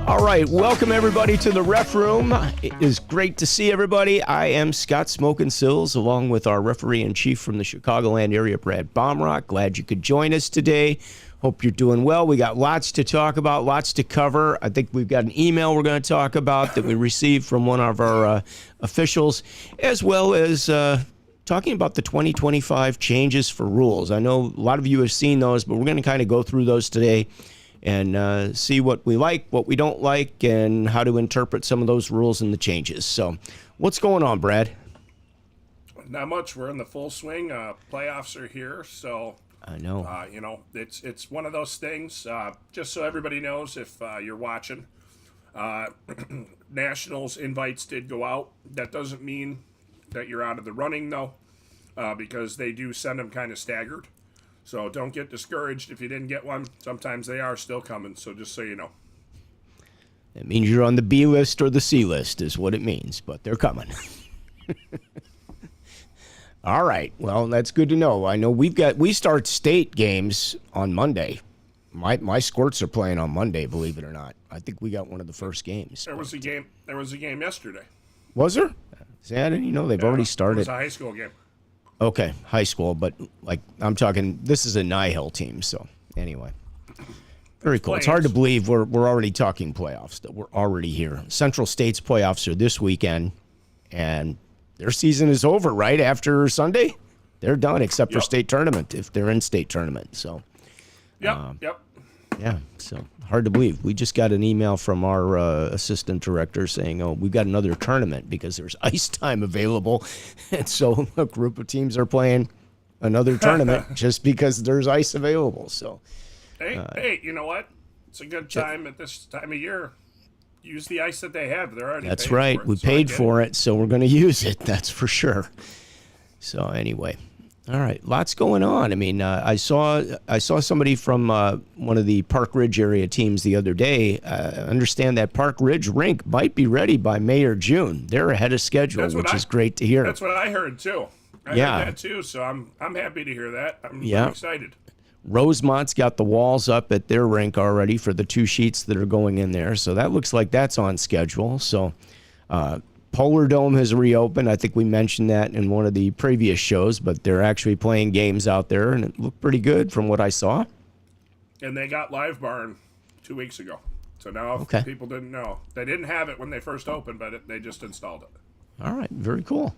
All right, welcome everybody to the Ref Room. It is great to see everybody. I am Scott Smokin Silz, along with our referee-in-chief from the Chicagoland area, Brad Baumruck. Glad you could join us today. Hope you're doing well. We got lots to talk about, lots to cover. I think we've got an email we're going to talk about that we received from one of our officials, as well as talking about the 2025 changes for rules. I know a lot of you have seen those, but we're going to kind of go through those today and see what we like, what we don't like, and how to interpret some of those rules and the changes. So what's going on, Brad? Not much. We're in the full swing. Playoffs are here, so I know. It's one of those things. Just so everybody knows, if you're watching, Nationals invites did go out. That doesn't mean that you're out of the running, though, because they do send them kind of staggered. So don't get discouraged if you didn't get one. Sometimes they are still coming, so just so you know. It means you're on the B list or the C list is what it means, but they're coming. All right. Well, that's good to know. I know we start state games on Monday. My Squirts are playing on Monday, believe it or not. I think we got one of the first games. There was a game yesterday. Was there? See, I didn't know they've already started. It was a high school game. Okay, high school, but like I'm talking, this is a Nihil team. So anyway, very cool. It's hard to believe we're already talking playoffs. That we're already here. Central State's playoffs are this weekend, and their season is over right after Sunday. They're done, except for state tournament if they're in state tournament. So, yep. Yeah, so hard to believe. We just got an email from our assistant director saying, oh, we've got another tournament because there's ice time available. And so a group of teams are playing another tournament just because there's ice available. So, Hey, you know what? It's a good time at this time of year. Use the ice that they have. They're already That's paid right. for it, We paid for it, so we're going to use it. That's for sure. So anyway. All right, lots going on. I mean, I saw somebody from one of the Park Ridge area teams the other day. Understand that Park Ridge rink might be ready by May or June. They're ahead of schedule, which is great to hear. That's what I heard too. I heard that too. So I'm happy to hear that. I'm excited. Rosemont's got the walls up at their rink already for the 2 sheets that are going in there. So that looks like that's on schedule. So. Polar Dome has reopened. I think we mentioned that in one of the previous shows, but they're actually playing games out there, and it looked pretty good from what I saw. And they got Live Barn 2 weeks ago. So now people didn't know. They didn't have it when they first opened, but they just installed it. All right, very cool.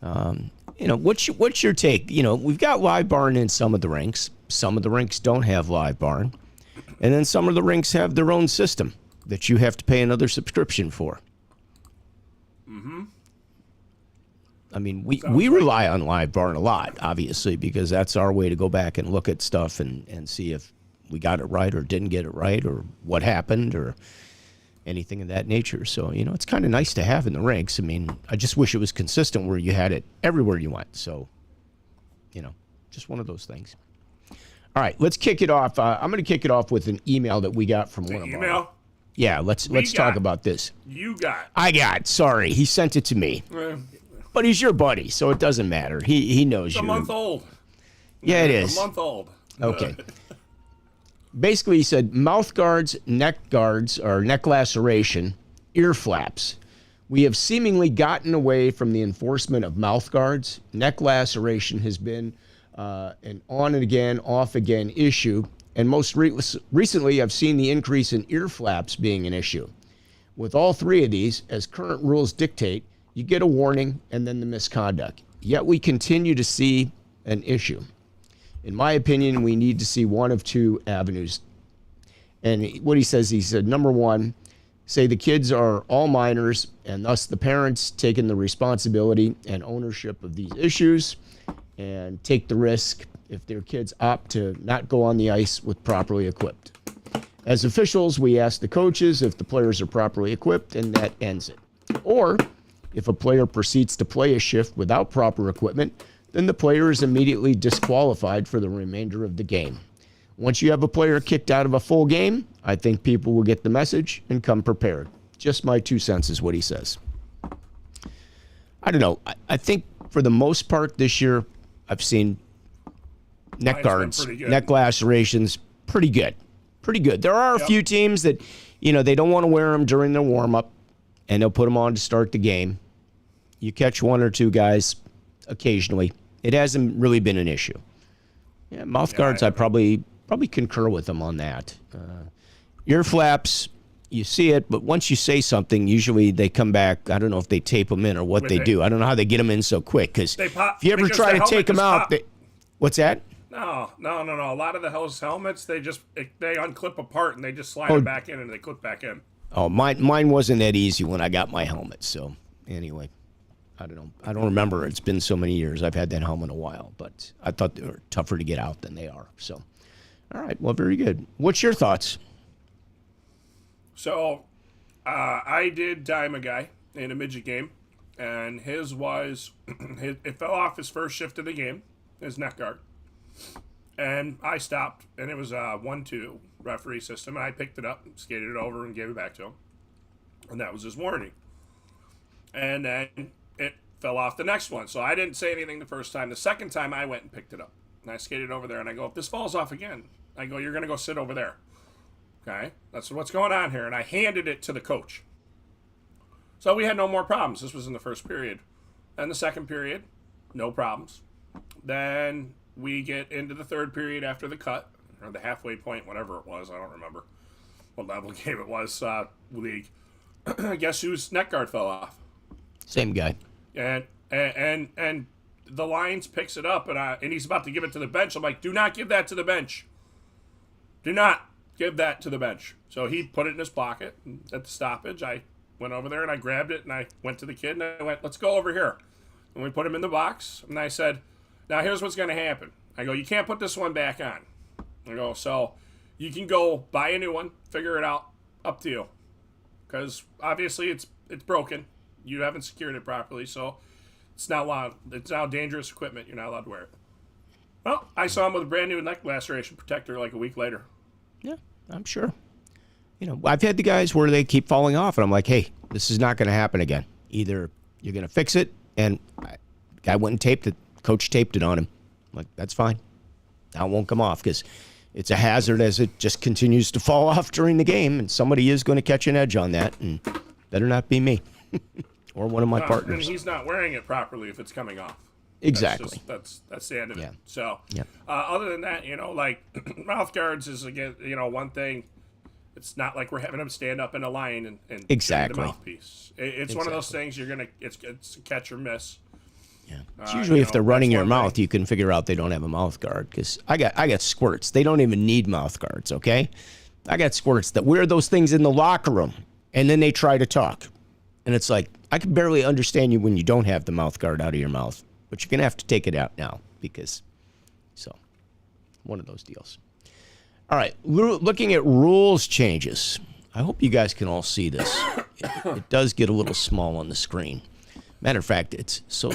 What's your take? We've got Live Barn in some of the rinks. Some of the rinks don't have Live Barn. And then some of the rinks have their own system that you have to pay another subscription for. I mean, we rely on Live Barn a lot, obviously, because that's our way to go back and look at stuff and see if we got it right or didn't get it right or what happened or anything of that nature. So, it's kind of nice to have in the rinks. I mean, I just wish it was consistent where you had it everywhere you went. So, just one of those things. All right, let's kick it off. I'm going to kick it off with an email that we got from one of our... Yeah, let's talk about this. I got. Sorry, he sent it to me. But he's your buddy, so it doesn't matter. He knows you. It's a month old. Yeah, it is. A month old. Okay. Basically, he said mouth guards, neck guards, or neck laceration, ear flaps. We have seemingly gotten away from the enforcement of mouth guards. Neck laceration has been an on and again, off again issue. And most recently, I've seen the increase in ear flaps being an issue. With all three of these, as current rules dictate, you get a warning and then the misconduct. Yet we continue to see an issue. In my opinion, we need to see one of two avenues. And what he said, number one, say the kids are all minors and thus the parents taking the responsibility and ownership of these issues and take the risk if their kids opt to not go on the ice with properly equipped. As officials, we ask the coaches if the players are properly equipped, and that ends it. Or if a player proceeds to play a shift without proper equipment, then the player is immediately disqualified for the remainder of the game. Once you have a player kicked out of a full game, I think people will get the message and come prepared. Just my 2 cents is what he says. I don't know. I think for the most part this year, I've seen neck guards, neck lacerations, pretty good. Pretty good. There are a few teams that, they don't want to wear them during their warm-up, and they'll put them on to start the game. You catch one or two guys occasionally. It hasn't really been an issue. Yeah, mouth guards, I probably concur with them on that. Ear flaps, you see it, but once you say something, usually they come back. I don't know if they tape them in or what they do. I don't know how they get them in so quick, because if you ever try to take them out, what's that? No. A lot of the helmets, they unclip apart and they just slide it back in and they clip back in. Oh, mine wasn't that easy when I got my helmet. So anyway, I don't know. I don't remember. It's been so many years. I've had that helmet a while, but I thought they were tougher to get out than they are. So, all right. Well, very good. What's your thoughts? So, I did dime a guy in a midget game, and his was, it fell off his first shift of the game, his neck guard. And I stopped, and it was a 1-2 referee system, and I picked it up, skated it over, and gave it back to him. And that was his warning. And then it fell off the next one. So I didn't say anything the first time. The second time, I went and picked it up. And I skated over there, and I go, if this falls off again, I go, you're going to go sit over there. Okay? That's what's going on here. And I handed it to the coach. So we had no more problems. This was in the first period. And the second period, no problems. Then we get into the third period after the cut, or the halfway point, whatever it was. I don't remember what level game it was, league. Guess whose neck guard fell off? Same guy. And the Lions picks it up, and he's about to give it to the bench. I'm like, do not give that to the bench. Do not give that to the bench. So he put it in his pocket. And at the stoppage, I went over there, and I grabbed it, and I went to the kid, and I went, let's go over here. And we put him in the box, and I said, now here's what's going to happen. I go, you can't put this one back on. I go, so you can go buy a new one, figure it out, up to you. Because obviously it's broken. You haven't secured it properly, so it's not allowed. It's now dangerous equipment. You're not allowed to wear it. Well, I saw him with a brand new neck laceration protector like a week later. Yeah, I'm sure. I've had the guys where they keep falling off, and I'm like, hey, this is not going to happen again. Either you're going to fix it, and guy went and taped it. Coach taped it on him. I'm like, that's fine. Now it won't come off, because it's a hazard as it just continues to fall off during the game, and somebody is going to catch an edge on that, and better not be me or one of my partners. And he's not wearing it properly if it's coming off. Exactly. That's the end of it. Yeah. So, yeah. Other than that, like mouth guards is, again, one thing. It's not like we're having them stand up in a line and exactly the mouthpiece. It's one of those things it's a catch or miss. Yeah. It's usually if they're running your mouth, you can figure out they don't have a mouth guard, because I got squirts. They don't even need mouth guards, okay? I got squirts that wear those things in the locker room, and then they try to talk. And it's like, I can barely understand you when you don't have the mouth guard out of your mouth, but you're going to have to take it out now, one of those deals. All right, looking at rules changes. I hope you guys can all see this. It does get a little small on the screen. Matter of fact, it's so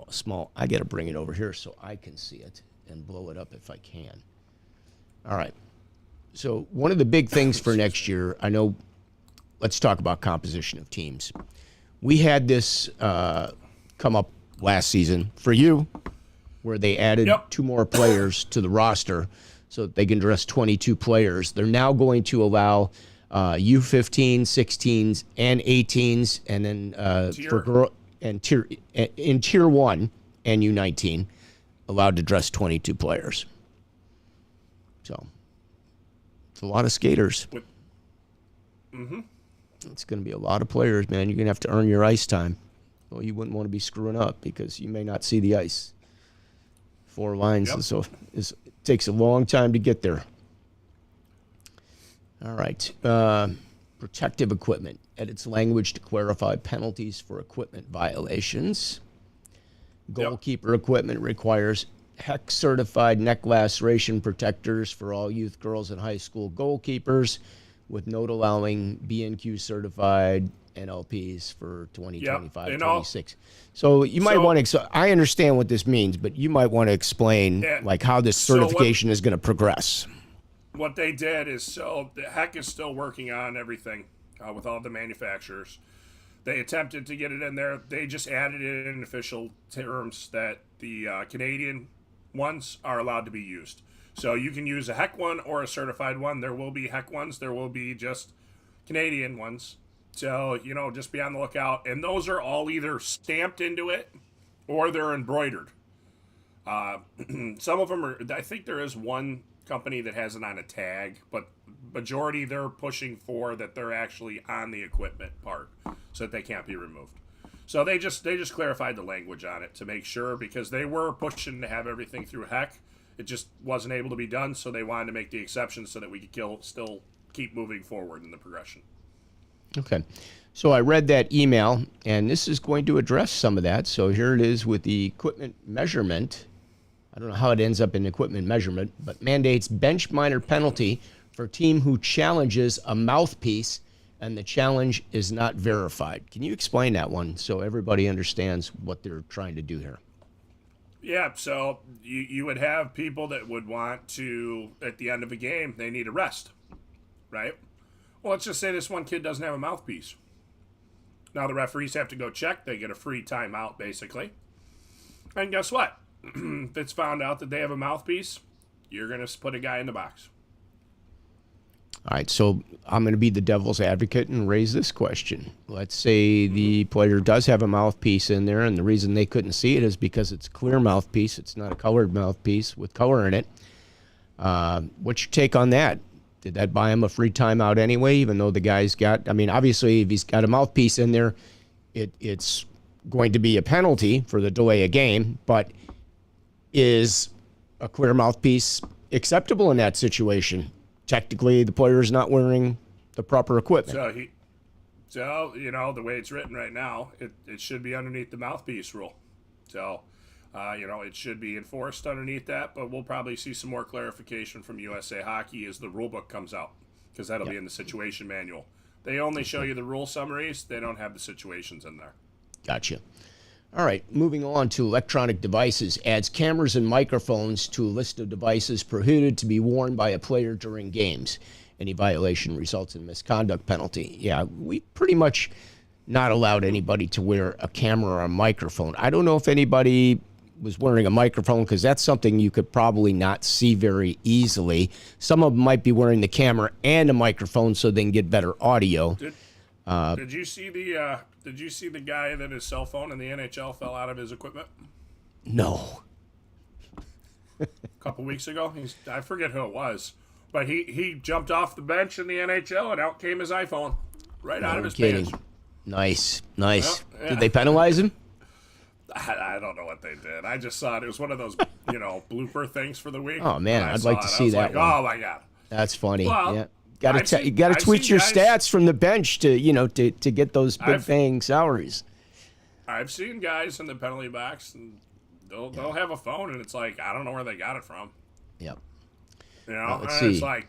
small, I got to bring it over here so I can see it and blow it up if I can. All right. So one of the big things for next year, let's talk about composition of teams. We had this come up last season for you, where they added 2 more players to the roster so that they can dress 22 players. They're now going to allow U15, 16s, and 18s, and then for girl and in tier 1 and U19, allowed to dress 22 players. So it's a lot of skaters. It's going to be a lot of players, man. You're going to have to earn your ice time. Well, you wouldn't want to be screwing up because you may not see the ice. 4 lines, so it takes a long time to get there. All right. Protective equipment. Edits language to clarify penalties for equipment violations. Goalkeeper equipment requires HEC certified neck laceration protectors for all youth, girls, and high school goalkeepers, with note allowing B&Q certified NLPs for 2025, 26. So you might want to, I understand what this means, but you might want to explain like how this certification is going to progress. What they did is, so the HEC is still working on everything with all the manufacturers. They attempted to get it in there. They just added it in official terms that the Canadian ones are allowed to be used. So you can use a HEC one or a certified one. There will be HEC ones. There will be just Canadian ones. So, just be on the lookout. And those are all either stamped into it or they're embroidered. Some of them are, I think there is one company that has it on a tag, but majority they're pushing for that they're actually on the equipment part so that they can't be removed. So they just clarified the language on it to make sure, because they were pushing to have everything through HEC. It just wasn't able to be done, so they wanted to make the exception so that we could still keep moving forward in the progression. Okay. So I read that email, and this is going to address some of that. So here it is with the equipment measurement. I don't know how it ends up in equipment measurement, but mandates bench minor penalty for team who challenges a mouthpiece and the challenge is not verified. Can you explain that one so everybody understands what they're trying to do here? Yeah, so you would have people that would want to, at the end of a game, they need a rest, right? Well, let's just say this one kid doesn't have a mouthpiece. Now the referees have to go check. They get a free timeout, basically. And guess what? If it's found out that they have a mouthpiece, you're going to put a guy in the box. All right, so I'm going to be the devil's advocate and raise this question. Let's say the player does have a mouthpiece in there, and the reason they couldn't see it is because it's a clear mouthpiece. It's not a colored mouthpiece with color in it. What's your take on that? Did that buy him a free timeout anyway, even though the guy's got, obviously, if he's got a mouthpiece in there, it's going to be a penalty for the delay of game, but is a clear mouthpiece acceptable in that situation? Technically, the player is not wearing the proper equipment. So the way it's written right now, it should be underneath the mouthpiece rule. So, it should be enforced underneath that, but we'll probably see some more clarification from USA Hockey as the rule book comes out, because that'll be in the situation manual. They only show you the rule summaries. They don't have the situations in there. Gotcha. All right, moving on to electronic devices. Adds cameras and microphones to a list of devices prohibited to be worn by a player during games. Any violation results in misconduct penalty. Yeah, we pretty much not allowed anybody to wear a camera or a microphone. I don't know if anybody was wearing a microphone, because that's something you could probably not see very easily. Some of them might be wearing the camera and a microphone so they can get better audio. Did you see the guy that his cell phone in the NHL fell out of his equipment? No. A couple weeks ago, I forget who it was, but he jumped off the bench in the NHL and out came his iPhone out of his pants. Nice. Yeah. Did they penalize him? I don't know what they did. I just saw it. It was one of those, blooper things for the week. Oh man, I'd like to see that one. Oh my god, that's funny. Well, yeah. You got to tweet your stats from the bench to get those big paying salaries. I've seen guys in the penalty box, and they'll have a phone, and it's like, I don't know where they got it from. Yep. Let's see. It's like,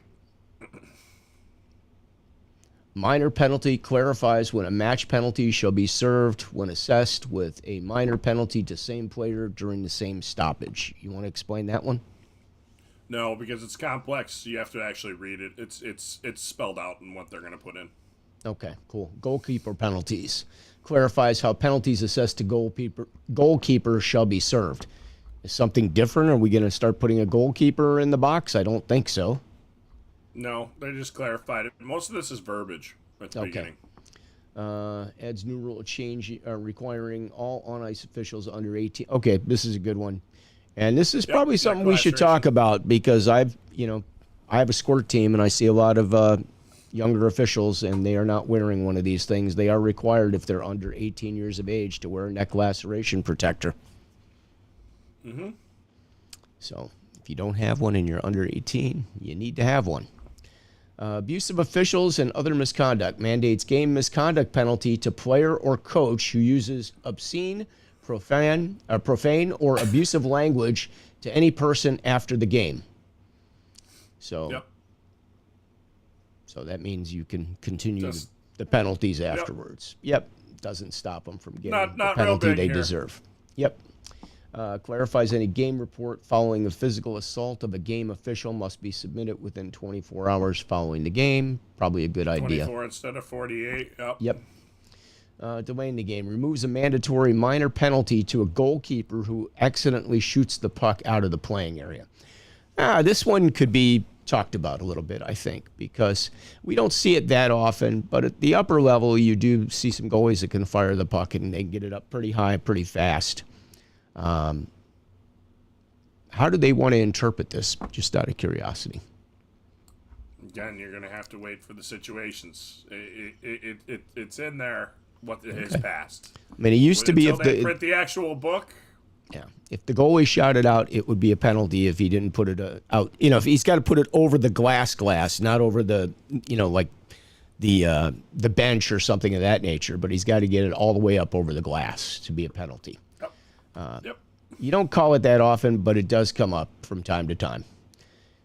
minor penalty clarifies when a match penalty shall be served when assessed with a minor penalty to same player during the same stoppage. You want to explain that one? No, because it's complex. So you have to actually read it. It's spelled out in what they're going to put in. Okay, cool. Goalkeeper penalties. Clarifies how penalties assessed to goalkeeper shall be served. Is something different? Are we going to start putting a goalkeeper in the box? I don't think so. No, they just clarified it. Most of this is verbiage at the beginning. Adds new rule change requiring all on-ice officials under 18. Okay, this is a good one. And this is probably something we should talk about because I have a squirt team and I see a lot of younger officials and they are not wearing one of these things. They are required if they're under 18 years of age to wear a neck laceration protector. Mm-hmm. So if you don't have one and you're under 18, you need to have one. Abuse of officials and other misconduct mandates game misconduct penalty to player or coach who uses obscene, profane, or abusive language to any person after the game. So, so that means you can continue the penalties afterwards. Yep. Doesn't stop them from getting the penalty they deserve. Yep. Clarifies any game report following a physical assault of a game official must be submitted within 24 hours following the game. Probably a good idea. 24 instead of 48. Yep. Delaying the game. Removes a mandatory minor penalty to a goalkeeper who accidentally shoots the puck out of the playing area. This one could be talked about a little bit, I think, because we don't see it that often, but at the upper level, you do see some goalies that can fire the puck and they get it up pretty high, pretty fast. How do they want to interpret this, just out of curiosity? Again, you're going to have to wait for the situations. It's in there what is passed. I mean, it used to be if they print the actual book. Yeah, if the goalie shot it out, it would be a penalty if he didn't put it out. You know, if he's got to put it over the glass, not over the, like the bench or something of that nature, but he's got to get it all the way up over the glass to be a penalty. Yep. You don't call it that often, but it does come up from time to time.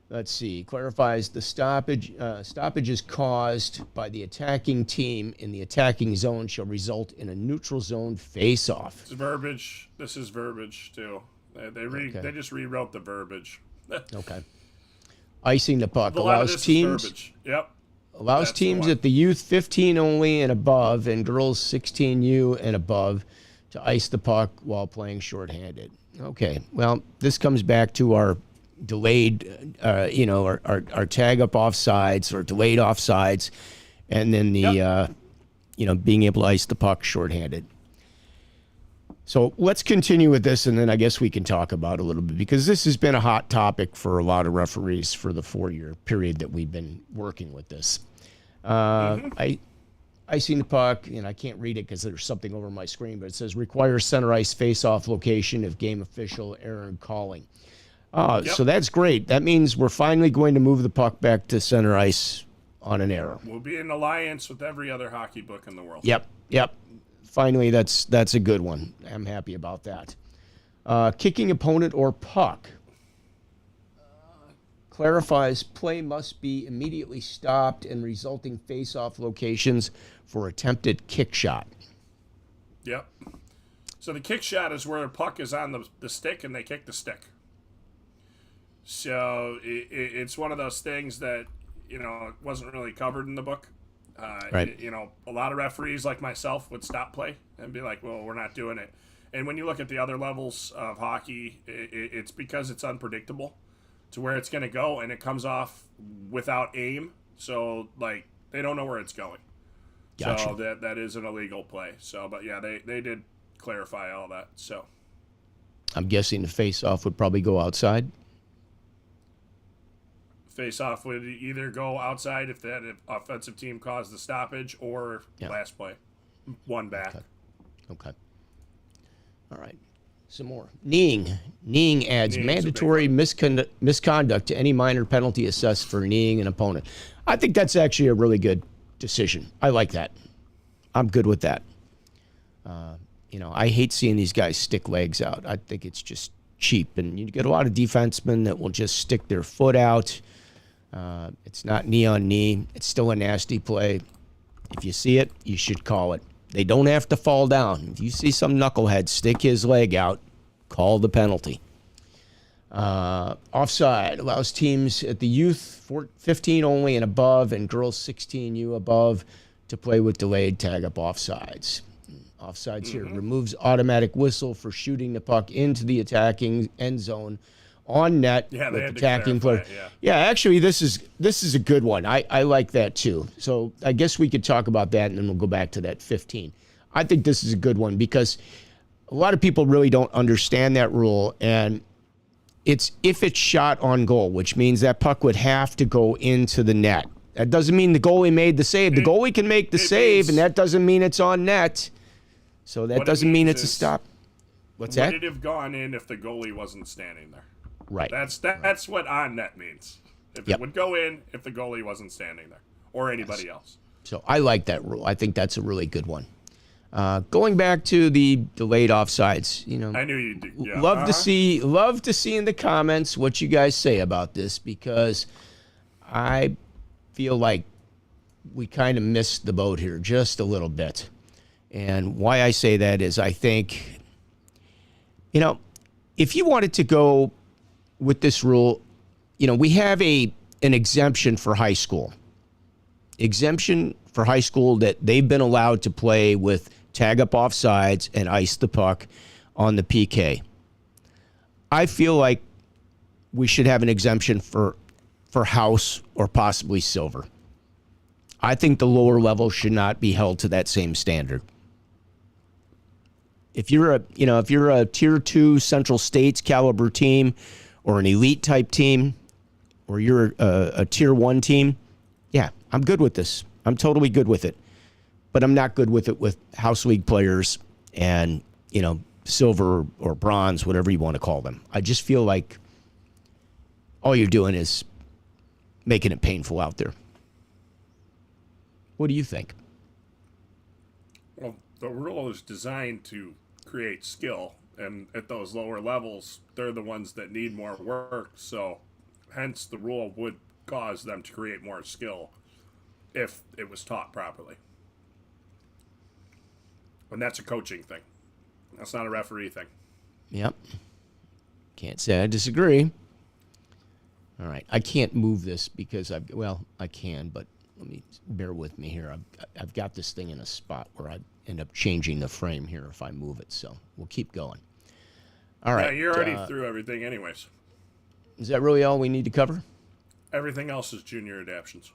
Let's see. Clarifies the stoppage. Stoppages caused by the attacking team in the attacking zone shall result in a neutral zone face-off. It's verbiage. This is verbiage too. They just rewrote the verbiage. Okay. Icing the puck allows teams. Yep. Allows teams at the youth 15 only and above, and girls 16U and above, to ice the puck while playing shorthanded. Okay. Well, this comes back to our delayed, our tag up offsides or delayed offsides, and then the, being able to ice the puck shorthanded. So let's continue with this, and then I guess we can talk about it a little bit, because this has been a hot topic for a lot of referees for the 4-year period that we've been working with this. I seen the puck, and I can't read it because there's something over my screen, but it says requires center ice face-off location if game official error in calling. So that's great. That means we're finally going to move the puck back to center ice on an error. We'll be in alliance with every other hockey book in the world. Yep. Finally, that's a good one. I'm happy about that. Kicking opponent or puck. Clarifies play must be immediately stopped and resulting face-off locations for attempted kick shot. Yep. So the kick shot is where the puck is on the stick and they kick the stick. So it's one of those things that, it wasn't really covered in the book. Right. A lot of referees like myself would stop play and be like, well, we're not doing it. And when you look at the other levels of hockey, it's because it's unpredictable to where it's going to go, and it comes off without aim. So, they don't know where it's going. Gotcha. So that is an illegal play. So, but yeah, they did clarify all that. So I'm guessing the face-off would probably go outside. Face-off would either go outside if that offensive team caused the stoppage, or last play, one back. Okay. All right. Some more. Kneeing adds mandatory misconduct to any minor penalty assessed for kneeing an opponent. I think that's actually a really good decision. I like that. I'm good with that. I hate seeing these guys stick legs out. I think it's just cheap. And you get a lot of defensemen that will just stick their foot out. It's not knee on knee. It's still a nasty play. If you see it, you should call it. They don't have to fall down. If you see some knucklehead stick his leg out, call the penalty. Offside allows teams at the youth 15 only and above and girls 16U above to play with delayed tag-up offsides. Offsides here removes automatic whistle for shooting the puck into the attacking end zone on net Yeah, they with had to attacking clarify player. it, yeah. Yeah, actually, this is a good one. I like that too. So I guess we could talk about that, and then we'll go back to that 15. I think this is a good one because a lot of people really don't understand that rule, and it's if it's shot on goal, which means that puck would have to go into the net. That doesn't mean the goalie made the save. The goalie can make the save, and that doesn't mean it's on net. So that doesn't mean it's a stop. What's that? Would it have gone in if the goalie wasn't standing there? Right. That's what on net means. If Yep. it would go in if the goalie wasn't standing there or anybody else. So I like that rule. I think that's a really good one. Going back to the delayed offsides, I knew you'd do. Yeah. love to see in the comments what you guys say about this, because I feel like we kind of missed the boat here just a little bit. And why I say that is I think, if you wanted to go with this rule, we have an exemption for high school. Exemption for high school that they've been allowed to play with tag up offsides and ice the puck on the PK. I feel like we should have an exemption for house or possibly silver. I think the lower level should not be held to that same standard. If you're a tier 2 Central States caliber team or an elite type team, or you're a tier 1 team, yeah, I'm good with this. I'm totally good with it. But I'm not good with it with house league players and, silver or bronze, whatever you want to call them. I just feel like all you're doing is making it painful out there. What do you think? Well, the rule is designed to create skill, and at those lower levels, they're the ones that need more work. So, hence, the rule would cause them to create more skill if it was taught properly. And that's a coaching thing. That's not a referee thing. Yep. Can't say I disagree. All right. I can't move this because I can, but let me bear with me here. I've got this thing in a spot where I end up changing the frame here if I move it. So we'll keep going. All right. Yeah, you're already through everything anyways. Is that really all we need to cover? Everything else is junior adaptions.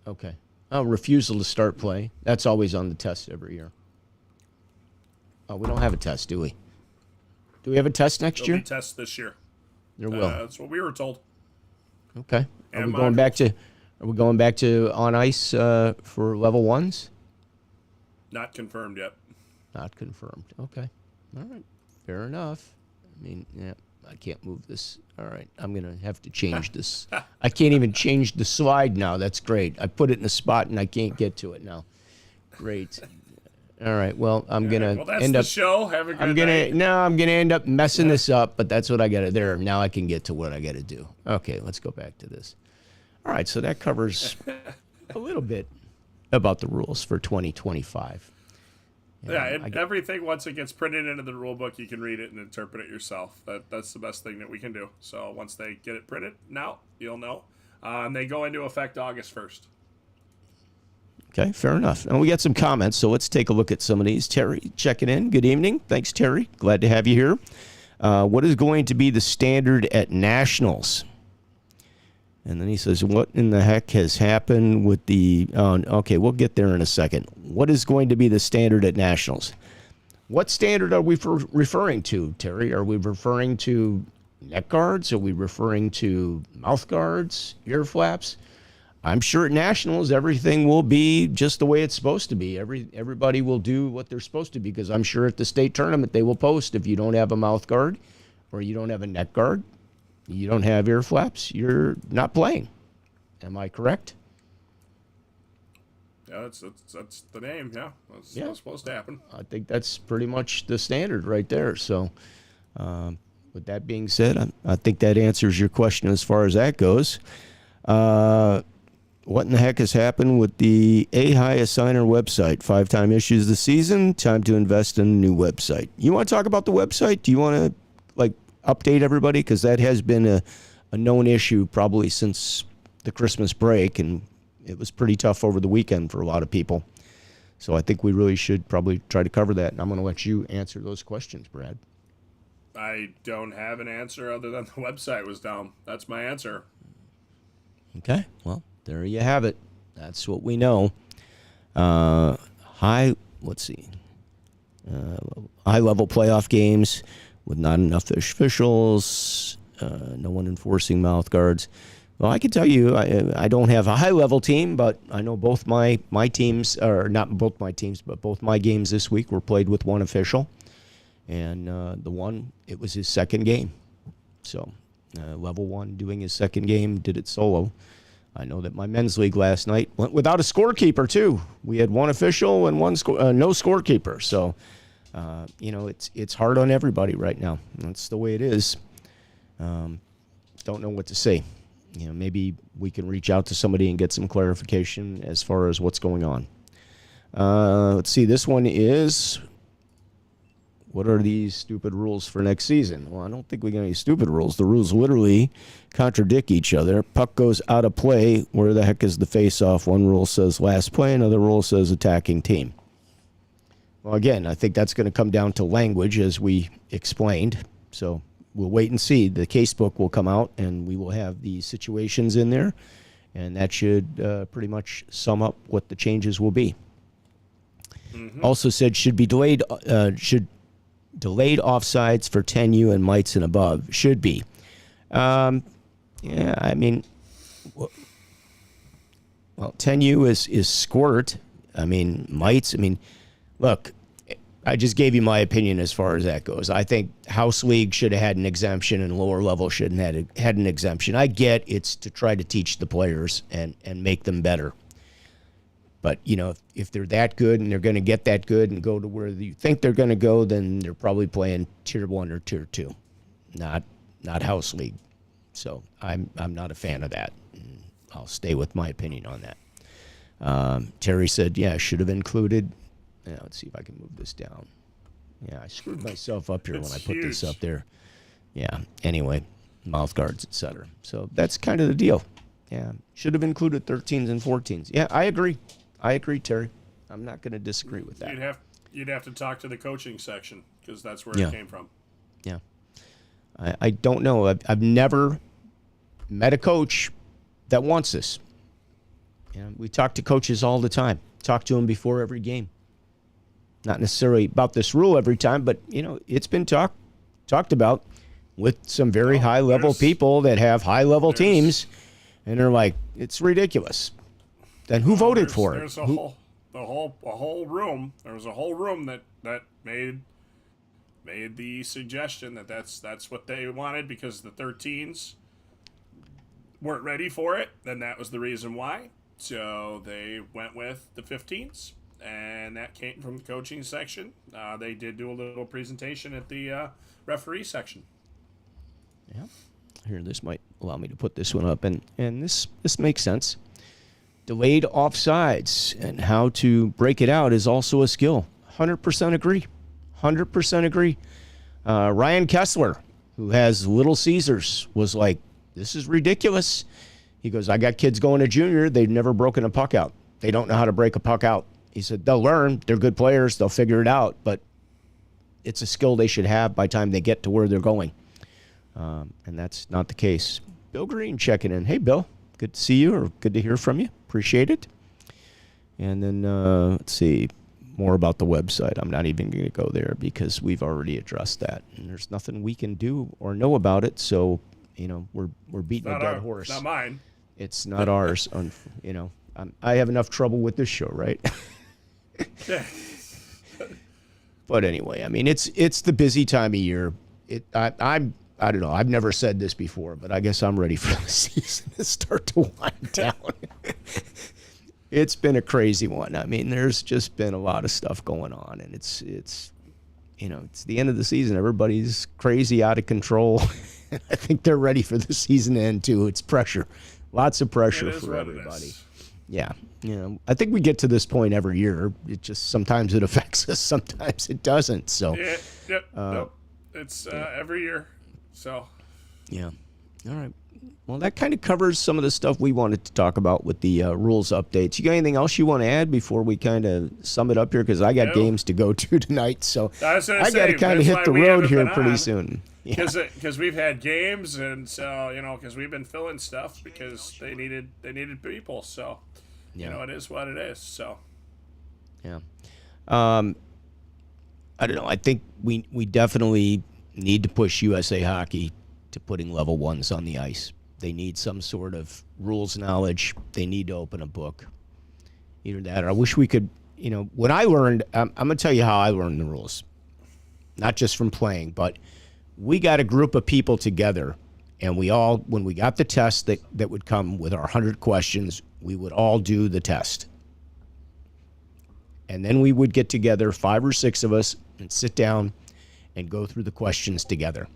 Okay. Oh, refusal to start play. That's always on the test every year. Oh, we don't have a test, do we? Do we have a test next year? There'll be tests this year. There will. That's what we were told. Okay. Are And we going back to on ice for level 1s? Not confirmed yet. Not confirmed. Okay. All right. Fair enough. I mean, yeah, I can't move this. All right. I'm going to have to change this. I can't even change the slide now. That's great. I put it in a spot and I can't get to it now. Great. All right. Well, I'm going to end up. Show. Have a good night. I'm going to end up messing this up, but that's what I got to there. Now I can get to what I got to do. Okay. Let's go back to this. All right. So that covers a little bit about the rules for 2025. Everything, once it gets printed into the rule book, you can read it and interpret it yourself. That's the best thing that we can do. So once they get it printed, now you'll know. And they go into effect August 1st. Okay, fair enough. And we got some comments, so let's take a look at some of these. Terry checking in. Good evening. Thanks, Terry. Glad to have you here. What is going to be the standard at Nationals? And then he says, what in the heck has happened with the... okay, we'll get there in a second. What is going to be the standard at Nationals? What standard are we referring to, Terry? Are we referring to neck guards? Are we referring to mouth guards, ear flaps? I'm sure at Nationals, everything will be just the way it's supposed to be. Everybody will do what they're supposed to be, because I'm sure at the state tournament they will post if you don't have a mouth guard or you don't have a neck guard, you don't have ear flaps, you're not playing. Am I correct? Yeah, that's the name. Yeah, that's what's supposed to happen. I think that's pretty much the standard right there. So with that being said, I think that answers your question as far as that goes. What in the heck has happened with the A-High Assigner website? 5-time issues this season. Time to invest in a new website. You want to talk about the website? Do you want to update everybody? Because that has been a known issue probably since the Christmas break, and it was pretty tough over the weekend for a lot of people. So I think we really should probably try to cover that, and I'm going to let you answer those questions, Brad. I don't have an answer other than the website was down. That's my answer. Okay, well, there you have it. That's what we know. Let's see. High-level playoff games with not enough officials, no one enforcing mouth guards. Well, I can tell you, I don't have a high-level team, but I know both my teams, or not both my teams, but both my games this week were played with one official. And the one, it was his second game. So level one doing his second game, did it solo. I know that my men's league last night went without a scorekeeper, too. We had one official and no scorekeeper. So, it's hard on everybody right now. That's the way it is. Don't know what to say. Maybe we can reach out to somebody and get some clarification as far as what's going on. Let's see. This one is, what are these stupid rules for next season? Well, I don't think we got any stupid rules. The rules literally contradict each other. Puck goes out of play. Where the heck is the face-off? One rule says last play. Another rule says attacking team. Well, again, I think that's going to come down to language, as we explained. So we'll wait and see. The case book will come out, and we will have the situations in there, and that should pretty much sum up what the changes will be. Mm-hmm. Also said delayed offsides for 10U and mites and above. Should be. Well, 10U is squirt. Mites. Look, I just gave you my opinion as far as that goes. I think House League should have had an exemption and lower level shouldn't have had an exemption. I get it's to try to teach the players and make them better. But, if they're that good and they're going to get that good and go to where you think they're going to go, then they're probably playing Tier 1 or Tier 2, not House League. So I'm not a fan of that. I'll stay with my opinion on that. Terry said, should have included. Let's see if I can move this down. Yeah, I screwed myself up here when I put this up there. Yeah, anyway, mouth guards, etc. So that's kind of the deal. Yeah, should have included 13s and 14s. Yeah, I agree, Terry. I'm not going to disagree with that. You'd have to talk to the coaching section because that's where it came from. Yeah, I don't know. I've never met a coach that wants this. We talk to coaches all the time. Talk to them before every game. Not necessarily about this rule every time, but it's been talked about with some very high-level people that have high-level teams, and they're like, it's ridiculous. Then who voted for it? There's a whole room. There was a whole room that made the suggestion that that's what they wanted because the 13s weren't ready for it. Then that was the reason why. So they went with the 15s. And that came from the coaching section. They did do a little presentation at the referee section. Yeah. Here, this might allow me to put this one up. And this makes sense. Delayed offsides and how to break it out is also a skill. 100% agree. 100% agree. Ryan Kessler, who has Little Caesars, was like, this is ridiculous. He goes, I got kids going to junior. They've never broken a puck out. They don't know how to break a puck out. He said, they'll learn. They're good players. They'll figure it out. But it's a skill they should have by the time they get to where they're going. And that's not the case. Bill Green checking in. Hey, Bill. Good to see you or good to hear from you. Appreciate it. And then let's see. More about the website. I'm not even going to go there because we've already addressed that. And there's nothing we can do or know about it. So, we're beating a dead horse. It's not mine. It's not ours. I have enough trouble with this show, right? But anyway, it's the busy time of year. I don't know. I've never said this before, but I guess I'm ready for the season to start to wind down. It's been a crazy one. There's just been a lot of stuff going on, and it's the end of the season. Everybody's crazy, out of control. I think they're ready for the season to end too. It's pressure, lots of pressure for everybody. Yeah. I think we get to this point every year. It just sometimes it affects us, sometimes it doesn't. So, it's every year. So, yeah. All right. Well, that kind of covers some of the stuff we wanted to talk about with the rules updates. You got anything else you want to add before we kind of sum it up here? Because I got games to go to tonight, so I got to kind of hit the road here pretty soon. because we've had games, and so because we've been filling stuff because they needed people. So it is what it is. So yeah. I don't know. I think we definitely need to push USA Hockey to putting level ones on the ice. They need some sort of rules knowledge. They need to open a book. Either that, or I wish we could. When I learned, I'm going to tell you how I learned the rules. Not just from playing, but we got a group of people together, and we all, when we got the test that would come with our 100 questions, we would all do the test. And then we would get together, 5 or 6 of us, and sit down and go through the questions together.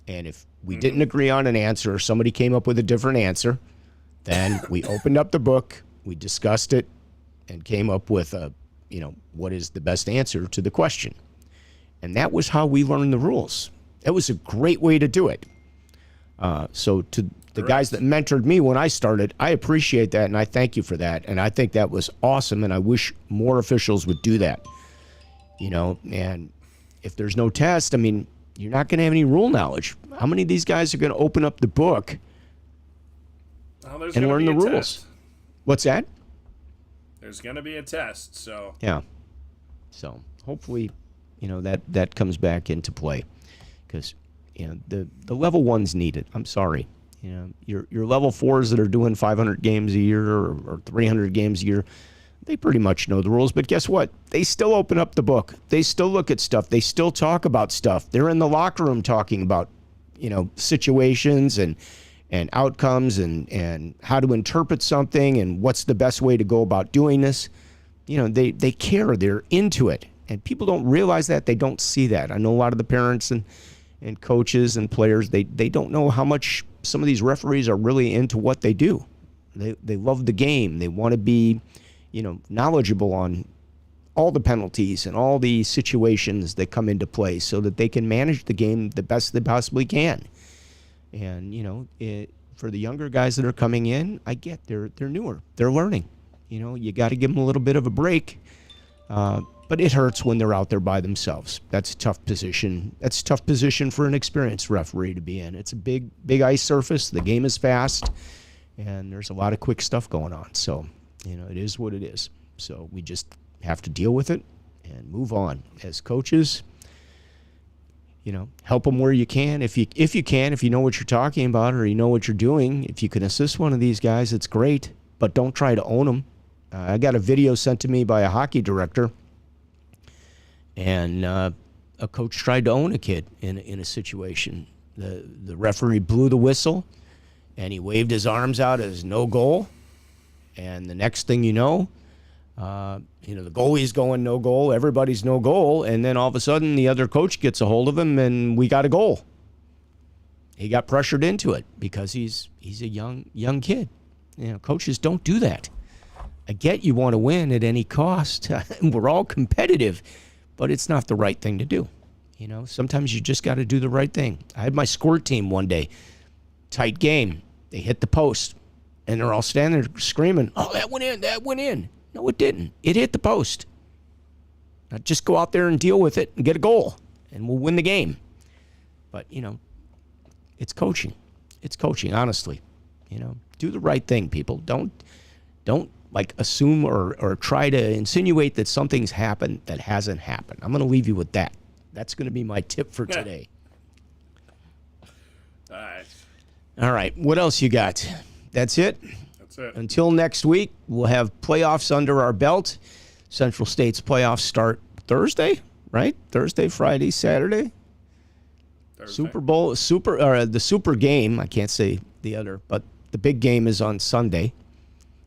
And if we didn't agree on an answer, or somebody came up with a different answer, then we opened up the book, we discussed it, and came up with what is the best answer to the question. And that was how we learned the rules. That was a great way to do it. So to the guys that mentored me when I started, I appreciate that, and I thank you for that. And I think that was awesome, and I wish more officials would do that. And if there's no test, I mean, you're not going to have any rule knowledge. How many of these guys are going to open up the book and learn the rules? Test. What's that? There's going to be a test, so. Yeah. So hopefully, that comes back into play, because the level ones need it. I'm sorry. Your level 4s that are doing 500 games a year or 300 games a year, they pretty much know the rules. But guess what? They still open up the book. They still look at stuff. They still talk about stuff. They're in the locker room talking about situations and outcomes and how to interpret something and what's the best way to go about doing this. They care. They're into it. And people don't realize that. They don't see that. I know a lot of the parents and coaches and players, they don't know how much some of these referees are really into what they do. They love the game. They want to be, knowledgeable on all the penalties and all the situations that come into play so that they can manage the game the best they possibly can. And, for the younger guys that are coming in, I get they're newer. They're learning. You got to give them a little bit of a break. But it hurts when they're out there by themselves. That's a tough position. That's a tough position for an experienced referee to be in. It's a big ice surface. The game is fast, and there's a lot of quick stuff going on. So, it is what it is. So we just have to deal with it and move on. As coaches, help them where you can. If you know what you're talking about or you know what you're doing, if you can assist one of these guys, it's great. But don't try to own them. I got a video sent to me by a hockey director. And a coach tried to own a kid in a situation. The referee blew the whistle, and he waved his arms out as no goal. And the next thing you know, the goalie's going no goal, everybody's no goal, and then all of a sudden the other coach gets a hold of him, and we got a goal. He got pressured into it because he's a young kid. Coaches don't do that. I get you want to win at any cost. We're all competitive. But it's not the right thing to do. Sometimes you just got to do the right thing. I had my squirt team one day, tight game. They hit the post, and they're all standing there screaming, "Oh, that went in. No, it didn't. It hit the post. Now just go out there and deal with it and get a goal, and we'll win the game." But, it's coaching. It's coaching, honestly. Do the right thing, people. Don't assume or try to insinuate that something's happened that hasn't happened. I'm going to leave you with that. That's going to be my tip for today. All right. What else you got? That's it? That's it. Until next week, we'll have playoffs under our belt. Central State's playoffs start Thursday, right? Thursday, Friday, Saturday. Thursday. Super Bowl, the super game, I can't say the other, but the big game is on Sunday.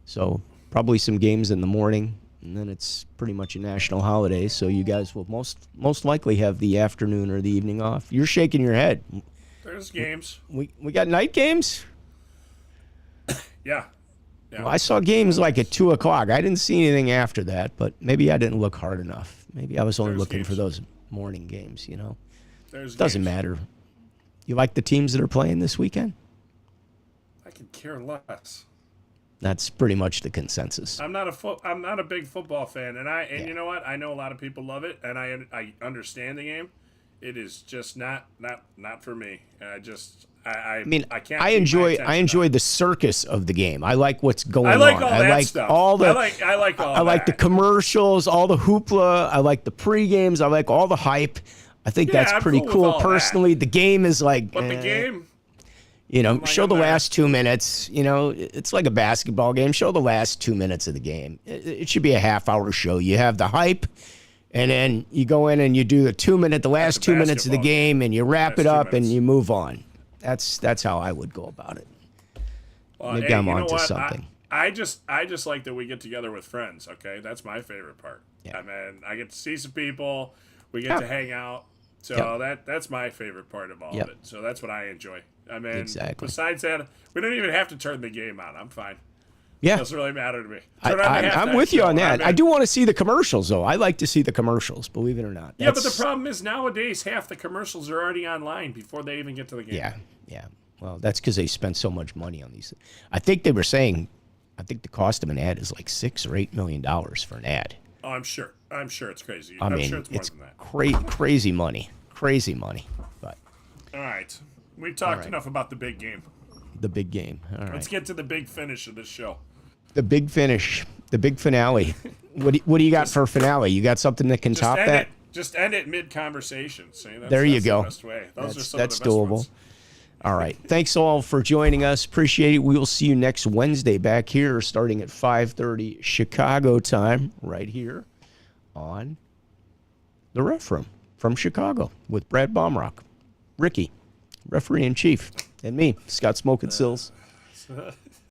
So probably some games in the morning, and then it's pretty much a national holiday, so you guys will most likely have the afternoon or the evening off. You're shaking your head. There's games. We got night games? Yeah. Well, I saw games like at 2 o'clock. I didn't see anything after that, but maybe I didn't look hard enough. Maybe I was only looking for those morning games, Doesn't matter. You like the teams that are playing this weekend? I could care less. That's pretty much the consensus. I'm not a big football fan, and you know what? I know a lot of people love it, and I understand the game. it is just not for me. I mean, I can't. I keep my enjoy attention on it. the circus of the game. I like what's going on. I like all I that like stuff. all the. I like all I like the that. commercials, all the hoopla. I like the pre-games. I like all the hype. I think Yeah, that's I'm pretty cool with cool. all that. Personally, the game is like. But the game, You know, like, show I'm the not- last 2 minutes. You know, it's like a basketball game. Show the last 2 minutes of the game. It should be a half-hour show. You have the hype, and then you go in and you do the last 2 minutes of the basketball game, and you wrap That's it 2 up and minutes. you move on. That's how I would go about it. Maybe hey, I'm you know onto what? something. I just like that we get together with friends. Okay, that's my favorite part. Yeah. I mean, I get to see some people. We get Yeah. to hang out. So that's my favorite part of all Yep. of it. So that's what I enjoy. I mean, Exactly. besides that, we don't even have to turn the game on. I'm fine. Yeah, Doesn't really matter to me. Turn on the I'm halftime with you show, on that. I'm in. I do want to see the commercials, though. I like to see the commercials, believe it or not. Yeah, but the That's- problem is nowadays half the commercials are already online before they even get to the game. Yeah. Well, that's because they spend so much money on these. I think they were saying, I think the cost of an ad is like $6 or $8 million for an ad. Oh, I'm sure. I'm sure it's crazy. I I'm mean, sure it's more it's than that. crazy money, But All right. We talked right. enough about the big game. the big game. All right. Let's get to the big finish of this show. The big finish, the big finale. What do you got for finale? You got something that can Just top end that? it. Just end it mid-conversation. See, that's, There you that's go. The best way. Those are some That's of the best doable. ones. All right. Thanks all for joining us. Appreciate it. We will see you next Wednesday back here starting at 5:30 Chicago time right here on the Ref Room from Chicago with Brad Baumruck, Ricky, referee in chief, and me, Scott Smokin Silz.